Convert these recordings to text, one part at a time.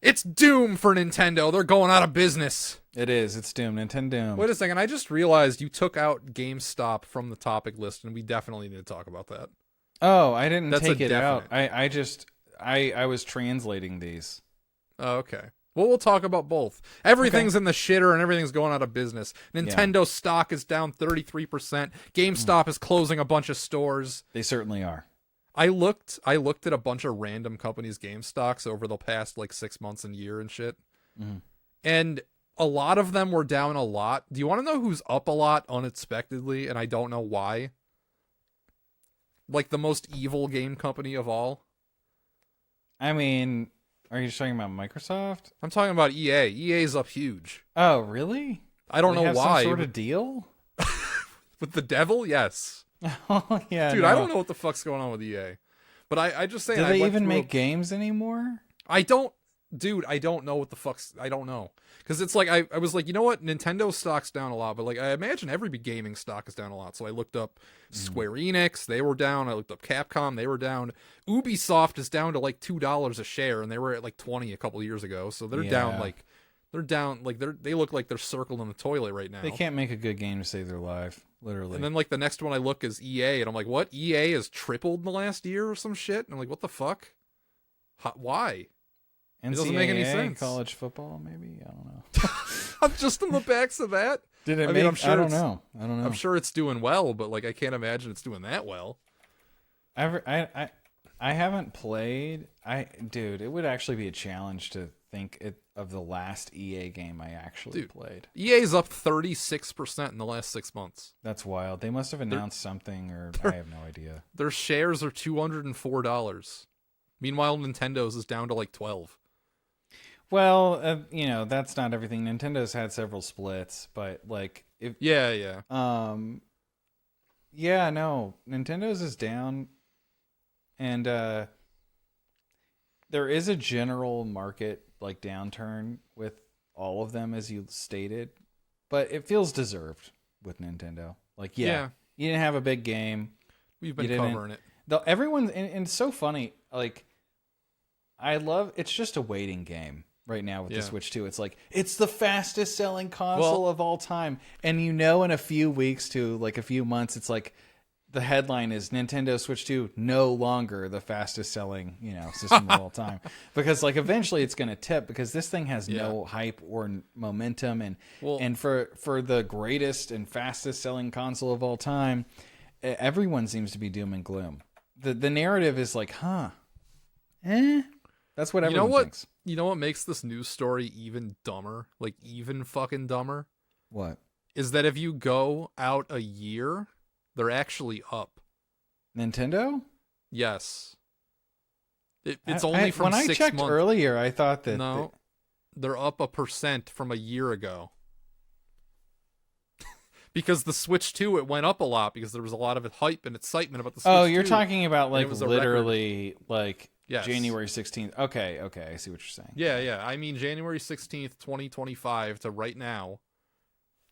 It's doom for Nintendo. They're going out of business. It is. It's doomed. Nintendo doomed. Wait a second. I just realized you took out GameStop from the topic list, and we definitely need to talk about that. Oh, I didn't That's take a it out. definite. I was translating these. Oh, okay. Well, we'll talk about both. Everything's in the shitter and everything's going out of business. Nintendo stock is down 33%. GameStop is closing a bunch of stores. They certainly are. I looked at a bunch of random companies' game stocks over the past like 6 months and year and shit. Mm-hmm. And a lot of them were down a lot. Do you want to know who's up a lot unexpectedly? And I don't know why. Like the most evil game company of all. I mean, are you just talking about Microsoft? I'm talking about EA. EA's up huge. Oh, really? I don't They know have why. Some sort of deal? With the devil? Yes. Oh, yeah. Dude, no. I don't know what the fuck's going on with EA. But I just say Do they even make games anymore? I don't know what the fuck's... I don't know. Because it's like, I was like, you know what? Nintendo stock's down a lot, but like, I imagine every gaming stock is down a lot. So I looked up Square Enix, they were down. I looked up Capcom, they were down. Ubisoft is down to like $2 a share, and they were at like 20 a couple years ago. So they're down like... They look like they're circled in the toilet right now. They can't make a good game to save their life, literally. And then like the next one I look is EA, and I'm like, what? EA has tripled in the last year or some shit? And I'm like, what the fuck? Why? NCAA, it doesn't make any sense. College football, maybe? I don't know. I'm just on the backs of that. Did it I make... I'm sure I don't know. I'm sure it's doing well, but like I can't imagine it's doing that well. I haven't played. Dude, it would actually be a challenge to think of the last EA game I actually played. EA's up 36% in the last 6 months. That's wild. They must have announced something, or I have no idea. Their shares are $204. Meanwhile, Nintendo's is down to like 12. Well, that's not everything. Nintendo's had several splits, but like, yeah, no, Nintendo's is down, and there is a general market like downturn with all of them, as you stated, but it feels deserved with Nintendo. Like, you didn't have a big game. We've been covering it. Though everyone, and it's so funny. Like, it's just a waiting game right now with the Switch 2. It's like, it's the fastest selling console of all time. And in a few weeks to like a few months, it's like the headline is Nintendo Switch 2 no longer the fastest selling, system of all time. Because like eventually it's going to tip, because this thing has no hype or momentum. And for the greatest and fastest selling console of all time, everyone seems to be doom and gloom. The narrative is like, that's what everyone thinks. You know what makes this news story even dumber? Like, even fucking dumber? What? Is that if you go out a year, they're actually up. Nintendo? Yes. It's only from 6 months. When I checked earlier, I thought that... No, they're up 1% from a year ago. Because the Switch 2, it went up a lot because there was a lot of hype and excitement about the Switch 2. Oh, you're talking about like literally record. Like Yes. January 16th. Okay, I see what you're saying. Yeah. I mean, January 16th, 2025 to right now.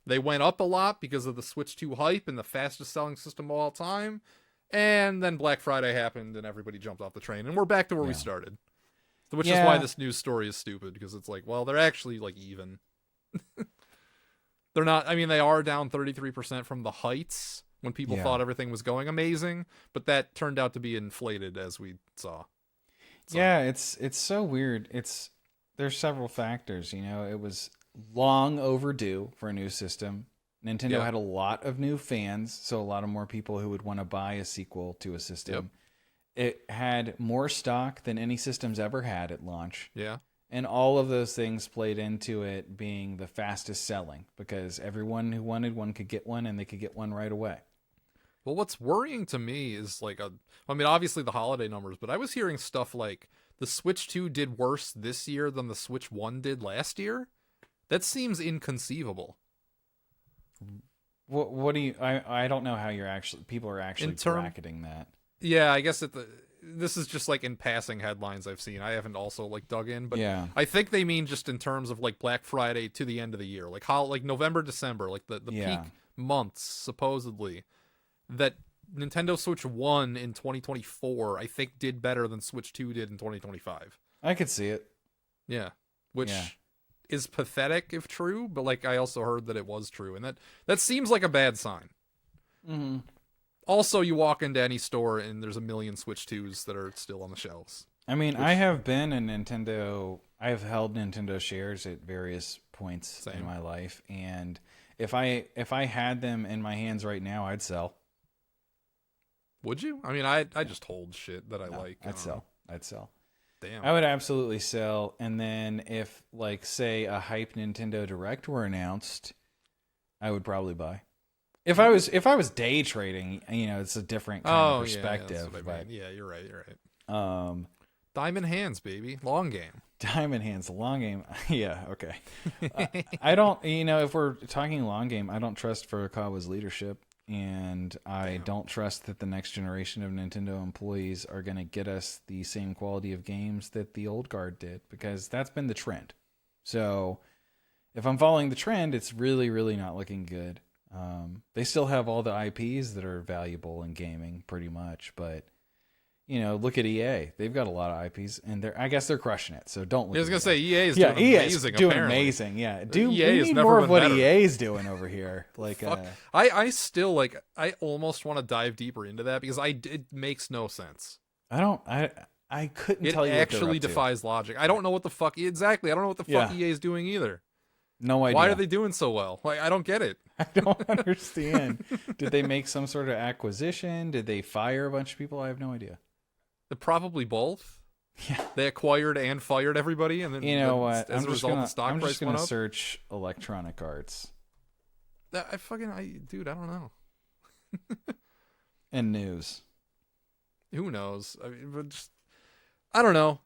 They went up a lot because of the Switch 2 hype and the fastest selling system of all time. And then Black Friday happened and everybody jumped off the train. And we're back to where we started. Which is why this news story is stupid, because it's like, well, they're actually like even. They're not, I mean, they are down 33% from the heights when people thought everything was going amazing, but that turned out to be inflated, as we saw. So. Yeah, it's so weird. There's several factors, it was long overdue for a new system. Nintendo had a lot of new fans, so a lot of more people who would want to buy a sequel to a system. It had more stock than any system's ever had at launch. Yeah. And all of those things played into it being the fastest selling, because everyone who wanted one could get one, and they could get one right away. Well, what's worrying to me is obviously the holiday numbers, but I was hearing stuff like the Switch 2 did worse this year than the Switch 1 did last year. That seems inconceivable. What do you? I don't know how people are actually bracketing that. Yeah, I guess this is just like in passing headlines I've seen. I haven't also like dug in, but I think they mean just in terms of like Black Friday to the end of the year, like how like November, December, like the peak months supposedly. That Nintendo Switch 1 in 2024, I think, did better than Switch 2 did in 2025. I could see it. Yeah. which is pathetic if true, but like I also heard that it was true, and that seems like a bad sign. Mm-hmm. Also, you walk into any store and there's a million Switch 2s that are still on the shelves. I mean, I have been a Nintendo. I have held Nintendo shares at various points in my life, and if I had them in my hands right now, I'd sell. Would you? I mean, I just hold shit that I like. I'd sell. Damn. I would absolutely sell. And then if, like, say, a hype Nintendo Direct were announced, I would probably buy. If I was day trading, you know, it's a different kind of perspective. Yeah, I mean. Yeah, you're right. Diamond hands, baby. Long game. Diamond hands, long game. Yeah, okay. I don't, you know, if we're talking long game, I don't trust Furukawa's leadership. And I don't trust that the next generation of Nintendo employees are going to get us the same quality of games that the old guard did, because that's been the trend. So if I'm following the trend, it's really, really not looking good. They still have all the IPs that are valuable in gaming pretty much, but you know, look at EA. They've got a lot of IPs, and I guess they're crushing it. So don't look. I was gonna say EA is doing amazing. Doing apparently. Amazing. Yeah, we need never more of what better. EA's doing over here. Like, I still like. I almost want to dive deeper into that because it makes no sense. I couldn't tell you. It actually defies logic. I don't know what the fuck exactly. I don't know what the fuck EA is doing either. No idea. Why are they doing so well? Like, I don't get it. I don't understand. Did they make some sort of acquisition? Did they fire a bunch of people? I have no idea. Probably both. Yeah, they acquired and fired everybody, and then you know what? As a result, the stock price went up. I'm just gonna search Electronic Arts. Dude, I don't know. And news. Who knows? I mean, but I don't know.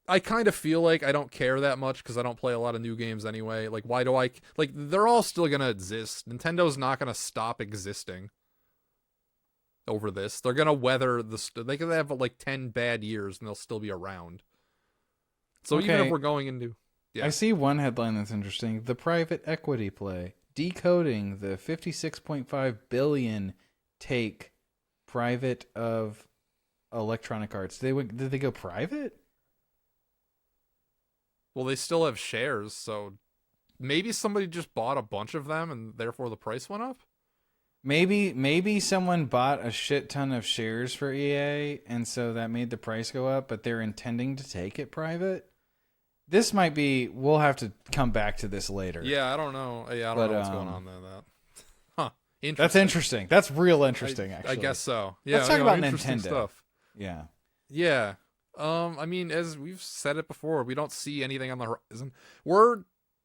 I kind of feel like I don't care that much because I don't play a lot of new games anyway. Like, why do I... Like, they're all still going to exist. Nintendo's not going to stop existing over this. They're going to weather the... They could have, like, 10 bad years and they'll still be around. So even if we're going into... Yeah. I see one headline that's interesting. The private equity play. Decoding the $56.5 billion take private of Electronic Arts. Did they go private? Well, they still have shares, so maybe somebody just bought a bunch of them and therefore the price went up? Maybe someone bought a shit ton of shares for EA, and so that made the price go up, but they're intending to take it private? This might be... We'll have to come back to this later. Yeah, I don't know. Yeah, I don't know what's going on there. Huh. Interesting. That's interesting. That's real interesting, actually. I guess so. Yeah, let's talk about Nintendo. Stuff. Yeah. Yeah. I mean, as we've said it before, we don't see anything on the horizon. We're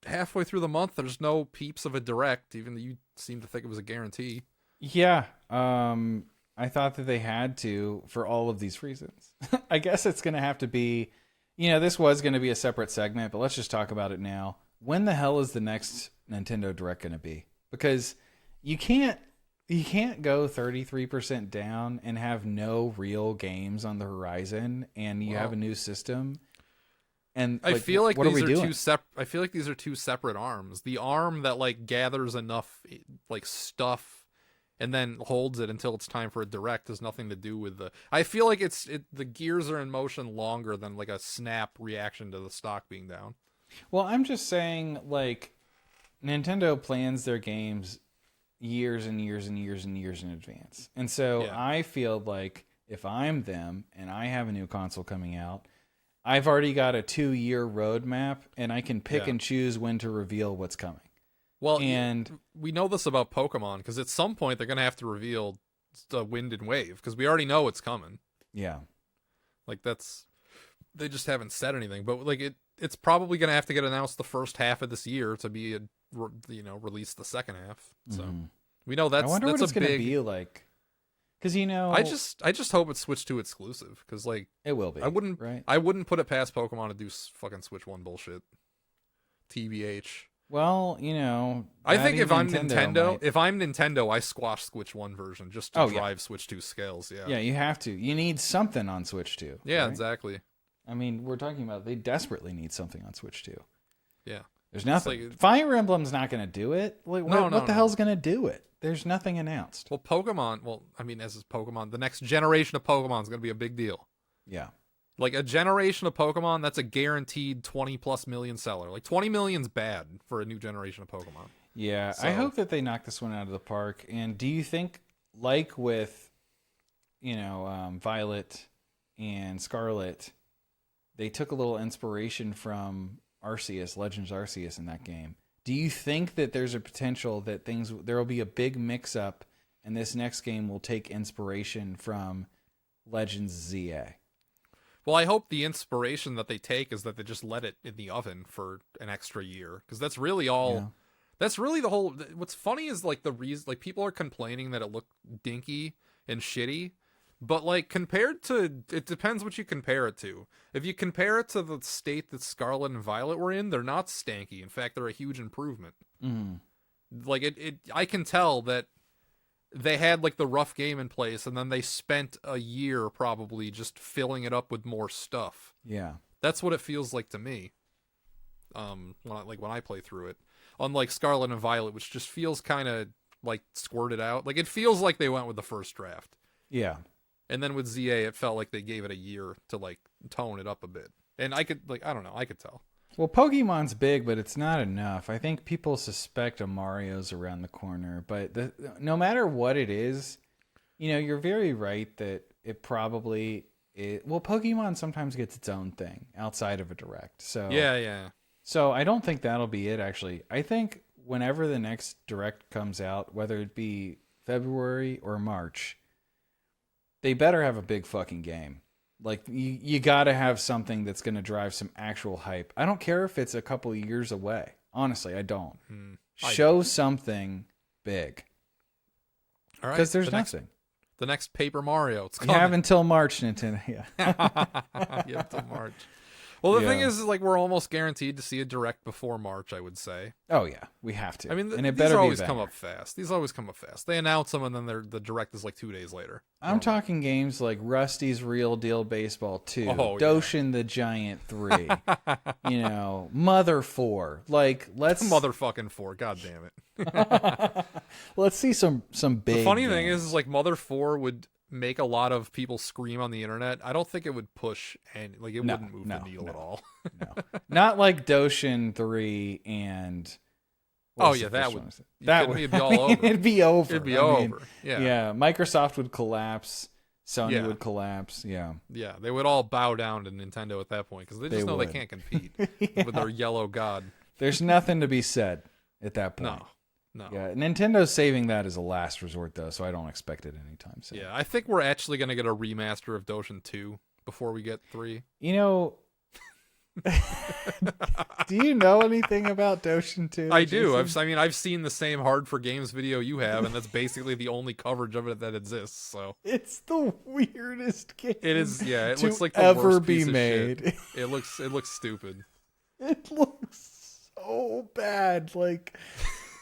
halfway through the month. There's no peeps of a direct, even though you seem to think it was a guarantee. Yeah. I thought that they had to for all of these reasons. I guess it's going to have to be, you know, this was going to be a separate segment, but let's just talk about it now. When the hell is the next Nintendo Direct going to be? Because you can't go 33% down and have no real games on the horizon, and you have a new system. And I feel like what these are we doing? I feel like these are two separate arms. The arm that like gathers enough like stuff and then holds it until it's time for a direct has nothing to do with the. I feel like the gears are in motion longer than like a snap reaction to the stock being down. Well, I'm just saying, like, Nintendo plans their games years and years and years and years in advance. And so I feel like if I'm them and I have a new console coming out, I've already got a 2-year roadmap and I can pick and choose when to reveal what's coming. Well, and we know this about Pokemon because at some point they're going to have to reveal the Wind and Wave because we already know it's coming. Yeah. Like they just haven't said anything, but like it's probably going to have to get announced the first half of this year to be released the second half. So we know that's. I wonder that's what it's going to be like. Because I just hope it's Switch 2 exclusive. Because like it will be. I wouldn't put it past Pokemon to do fucking Switch 1 bullshit. TBH. Well, I think if I'm Nintendo, I squash Switch 1 version just to drive Switch 2 scales. Yeah. Yeah, you have to. You need something on Switch 2. Yeah, right? Exactly. I mean, we're talking about they desperately need something on Switch 2. Yeah. There's nothing. Fire Emblem's not going to do it. Like, what the hell's going to do it? There's nothing announced. Well, Pokemon. Well, I mean, as is Pokemon, the next generation of Pokemon is going to be a big deal. Yeah. Like a generation of Pokemon, that's a guaranteed 20 plus million seller. Like 20 million's bad for a new generation of Pokemon. Yeah, So, I hope that they knock this one out of the park. And do you think, like with, Violet and Scarlet, they took a little inspiration from Arceus, Legends Arceus in that game? Do you think that there's a potential that there will be a big mix-up and this next game will take inspiration from Legends ZA? well, I hope the inspiration that they take is that they just let it in the oven for an extra year. Because that's really all... Yeah. That's really the whole... What's funny is, like, the reason... Like, people are complaining that it looked dinky and shitty. But, like, compared to... It depends what you compare it to. If you compare it to the state that Scarlet and Violet were in, they're not stanky. In fact, they're a huge improvement. Mm. Like, I can tell that they had, like, the rough game in place, and then they spent a year probably just filling it up with more stuff. Yeah. That's what it feels like to me. When I play through it. Unlike Scarlet and Violet, which just feels kind of, like, squirted out. Like, it feels like they went with the first draft. Yeah. And then with ZA, it felt like they gave it a year to, like, tone it up a bit. And I could, like, I don't know, I could tell. Well, Pokemon's big, but it's not enough. I think people suspect a Mario's around the corner. But no matter what it is, you're very right that it probably... Well, Pokemon sometimes gets its own thing outside of a Direct. So Yeah. So I don't think that'll be it, actually. I think whenever the next Direct comes out, whether it be February or March, they better have a big fucking game. Like, you got to have something that's going to drive some actual hype. I don't care if it's a couple years away. Honestly, I don't. Show something big. All right. Because there's nothing. The next Paper Mario. It's coming. You have until March, Nintendo. Yeah. You have until March. Well, the thing is, like, we're almost guaranteed to see a Direct before March, I would say. Oh, yeah. We have to. I mean, and it these better always be come up fast. These always come up fast. They announce them, and then the Direct is like 2 days later. I'm talking games like Rusty's Real Deal Baseball 2, Doshin the Giant 3, Mother 4. Like, let's... Motherfucking 4, god damn it. Let's see some big The funny games. thing is, like, Mother 4 would make a lot of people scream on the internet. I don't think it would push, and like, it wouldn't move the needle at all. No. Not like Doshin 3 and... that would be all over. It'd be over. It'd be over. Yeah. Microsoft would collapse. Sony would collapse. Yeah. Yeah, they would all bow down to Nintendo at that point because they just know they can't compete with their yellow god. There's nothing to be said at that point. No. Yeah, Nintendo's saving that as a last resort, though, so I don't expect it anytime soon. Yeah, I think we're actually going to get a remaster of Doshin 2 before we get 3. Do you know anything about Doshin 2? I do. I've seen the same Hard for Games video you have, and that's basically the only coverage of it that exists. So it's the weirdest game. It is. Yeah, it looks like the ever worst be piece made. Of shit. It looks stupid. It looks so bad. Like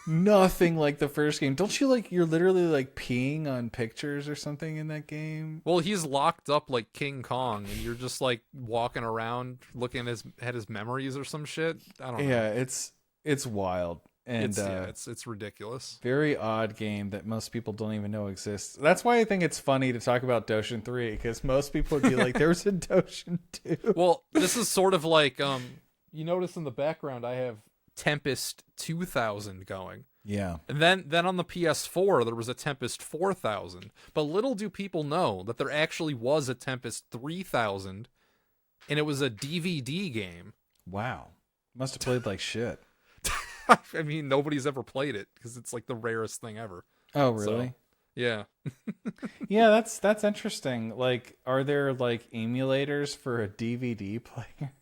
nothing like the first game. Don't you you're literally like peeing on pictures or something in that game? Well, he's locked up like King Kong, and you're just like walking around looking at his memories or some shit. I don't know. Yeah, it's wild. And it's ridiculous. Very odd game that most people don't even know exists. That's why I think it's funny to talk about Doshin 3, because most people would be like, there's a Doshin 2. Well, this is sort of like you notice in the background I have Tempest 2000 going. Yeah. And then on the PS4 there was a Tempest 4000. But little do people know that there actually was a Tempest 3000, and it was a DVD game. Wow. Must have played like shit. I mean, nobody's ever played it because it's like the rarest thing ever. Oh, really? So, yeah. Yeah, that's interesting. Like, are there like emulators for a DVD player?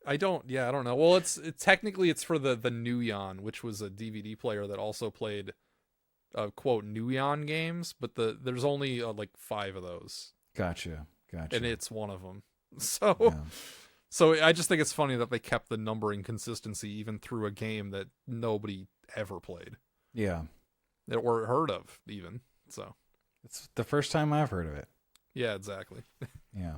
I don't know. Well, technically it's for the Nuyon, which was a DVD player that also played quote Nuyon games, but there's only like 5 of those. Gotcha. And it's one of them. So I just think it's funny that they kept the numbering consistency even through a game that nobody ever played. Yeah. Or heard of even. So it's the first time I've heard of it. Yeah, exactly. Yeah.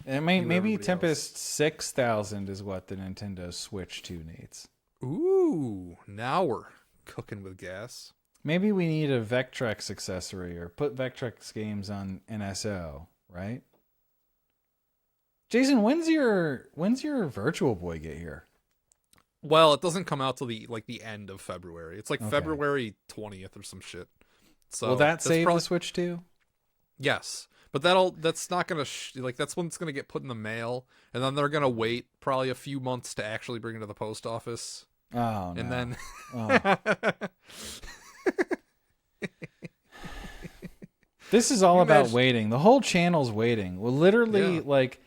And maybe Tempest 6000 is what the Nintendo Switch 2 needs. Ooh, now we're cooking with gas. Maybe we need a Vectrex accessory or put Vectrex games on NSO, right? Jason, when's your Virtual Boy get here? Well, it doesn't come out till the end of February. It's like Okay. February 20th or some shit. So will that save the Switch too? Yes, but that's not gonna that's when it's gonna get put in the mail, and then they're gonna wait probably a few months to actually bring it to the post office. Oh, and no. then this is all about waiting. The whole channel's waiting. Well, literally, like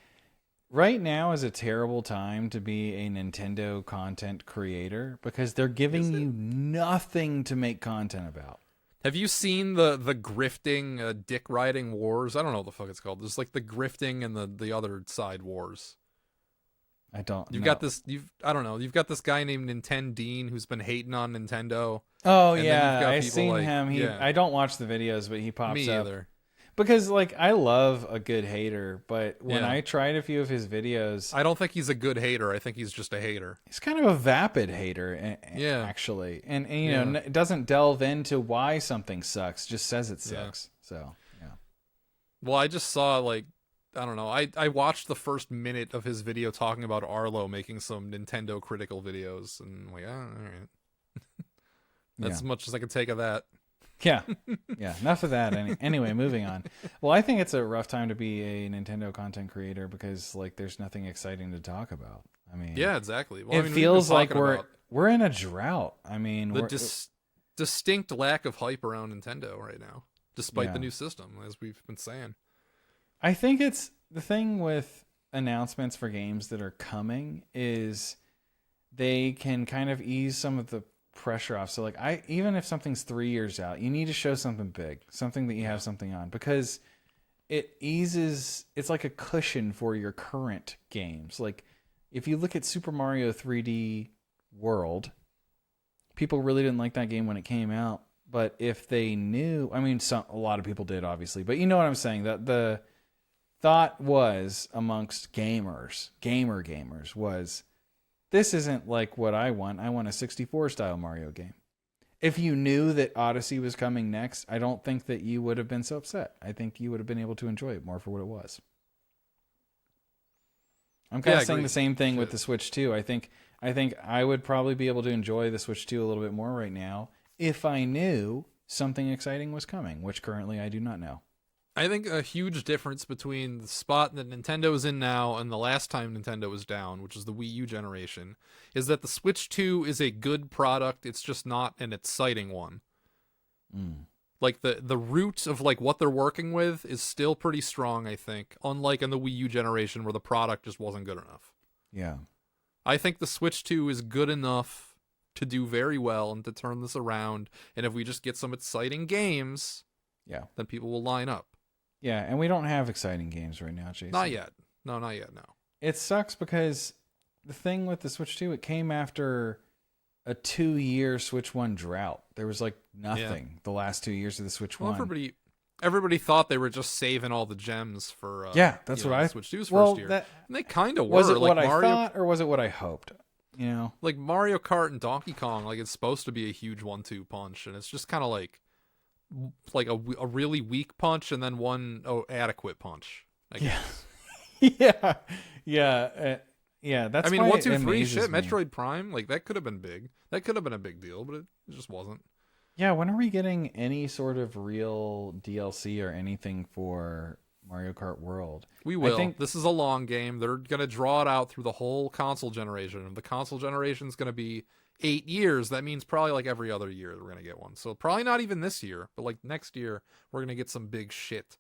right now is a terrible time to be a Nintendo content creator because they're giving you nothing to make content about. Have you seen the grifting dick riding wars? I don't know what the fuck it's called. There's like the grifting and the other side wars. I don't. You've got this. I don't know. You've got this guy named Nintendo who's been hating on Nintendo. Oh yeah, I've seen him. Yeah. I don't watch the videos, but he pops Me up. either. Because like I love a good hater, but when I tried a few of his videos, I don't think he's a good hater. I think he's just a hater. He's kind of a vapid hater, actually, and you know, it doesn't delve into why something sucks. Just says it sucks. So yeah. Well, I just saw I don't know. I watched the first minute of his video talking about Arlo making some Nintendo critical videos, and I'm like, all right. That's as much as I could take of that. Yeah. Enough of that. Anyway, moving on. Well, I think it's a rough time to be a Nintendo content creator because like there's nothing exciting to talk about. I mean, yeah, exactly. Well, it feels like we're in a drought. I mean, the distinct lack of hype around Nintendo right now, despite the new system, as we've been saying. I think it's the thing with announcements for games that are coming is they can kind of ease some of the pressure off. So like even if something's 3 years out, you need to show something big, something that you have something on, because it eases, it's like a cushion for your current games. Like if you look at Super Mario 3D World, people really didn't like that game when it came out, but if they knew, I mean, a lot of people did obviously, but you know what I'm saying, that the thought was amongst gamer gamers was, this isn't like what I want. I want a 64 style Mario game. If you knew that Odyssey was coming next, I don't think that you would have been so upset. I think you would have been able to enjoy it more for what it was. I'm kind of saying the same thing with the Switch 2. I think I would probably be able to enjoy the Switch 2 a little bit more right now if I knew something exciting was coming, which currently I do not know. I think a huge difference between the spot that Nintendo is in now and the last time Nintendo was down, which is the Wii U generation, is that the Switch 2 is a good product. It's just not an exciting one. Like the root of like what they're working with is still pretty strong, I think, unlike in the Wii U generation where the product just wasn't good enough. Yeah. I think the Switch 2 is good enough to do very well and to turn this around. And if we just get some exciting games, then people will line up. Yeah, and we don't have exciting games right now, Jason. Not yet. No, not yet, no. It sucks because the thing with the Switch 2, it came after a 2-year Switch 1 drought. There was like nothing the last 2 years of the Switch 1. Everybody thought they were just saving all the gems for that's what I Switch 2's first year. And they kind of were. Was it like what Mario, I thought or was it what I hoped? You know? Like Mario Kart and Donkey Kong, like it's supposed to be a huge 1-2 punch, and it's just kind of like a really weak punch and then one adequate punch, I guess. Yeah. That's, I mean, 1, 2, 3 shit. Metroid Prime, like that could have been big. That could have been a big deal, but it just wasn't. Yeah, when are we getting any sort of real DLC or anything for Mario Kart World? We will. I think this is a long game. They're gonna draw it out through the whole console generation. If the console generation is gonna be 8 years, that means probably like every other year we're gonna get one. So probably not even this year, but like next year we're gonna get some big shit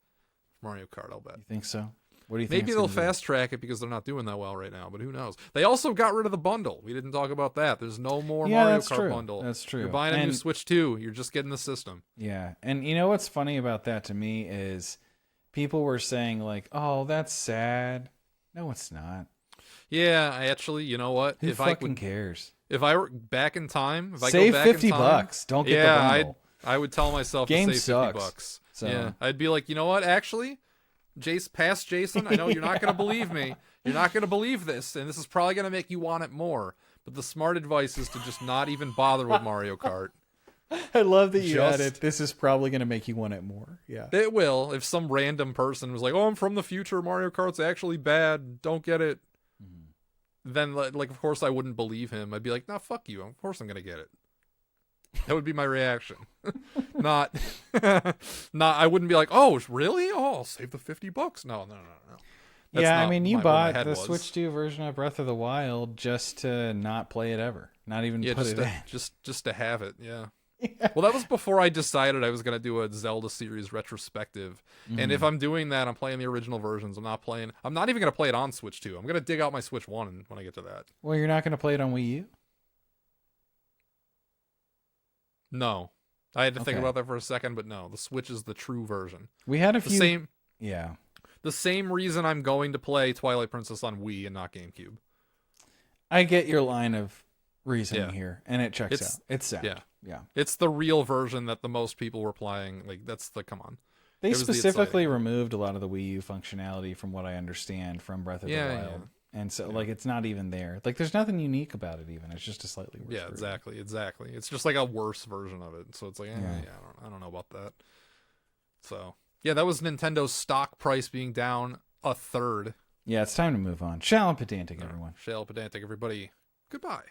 Mario Kart, I'll bet. You think so? What do you think? Maybe they'll fast track it because they're not doing that well right now, but who knows? They also got rid of the bundle. We didn't talk about that. There's no more Mario Kart bundle. That's true. You're buying a new Switch 2, you're just getting the system. Yeah. And you know what's funny about that to me is people were saying like, "Oh, that's sad." No, it's not. Yeah, I actually, you know what? Who fucking cares? If I were back in time, if I save go back $50, in time, don't get the bundle. I would tell myself Game to save sucks, $50. So. Yeah, I'd be like, you know what? Actually, past Jason, I know you're not gonna believe me. You're not gonna believe this, and this is probably gonna make you want it more. But the smart advice is to just not even bother with Mario Kart. I love that you added, this is probably going to make you want it more. Yeah. It will. If some random person was like, oh, I'm from the future, Mario Kart's actually bad, don't get it. Then, like, of course I wouldn't believe him. I'd be like, nah, fuck you. Of course I'm going to get it. That would be my reaction. Not, I wouldn't be like, oh, really? Oh, I'll save the $50. No. That's yeah, I mean, you bought the was. Switch 2 version of Breath of the Wild just to not play it ever. Not even put it in. Just to have it, yeah. Well, that was before I decided I was going to do a Zelda series retrospective. And if I'm doing that, I'm playing the original versions. I'm not even going to play it on Switch 2. I'm going to dig out my Switch 1 when I get to that. Well, you're not going to play it on Wii U? No. I had to think about that for a second, but no. The Switch is the true version. We had a few... Yeah. The same reason I'm going to play Twilight Princess on Wii and not GameCube. I get your line of reasoning here, and it checks out. It's sound. Yeah. It's the real version that the most people were playing. Like, that's the, come on. They specifically removed a lot of the Wii U functionality from what I understand from Breath of the Wild. Yeah. And so, like, it's not even there. Like, there's nothing unique about it even. It's just a slightly worse version. Exactly. It's just like a worse version of it. So it's like, I don't know about that. So, yeah, that was Nintendo's stock price being down a third. Yeah, it's time to move on. Shall and pedantic, everyone. Shall pedantic, everybody. Goodbye.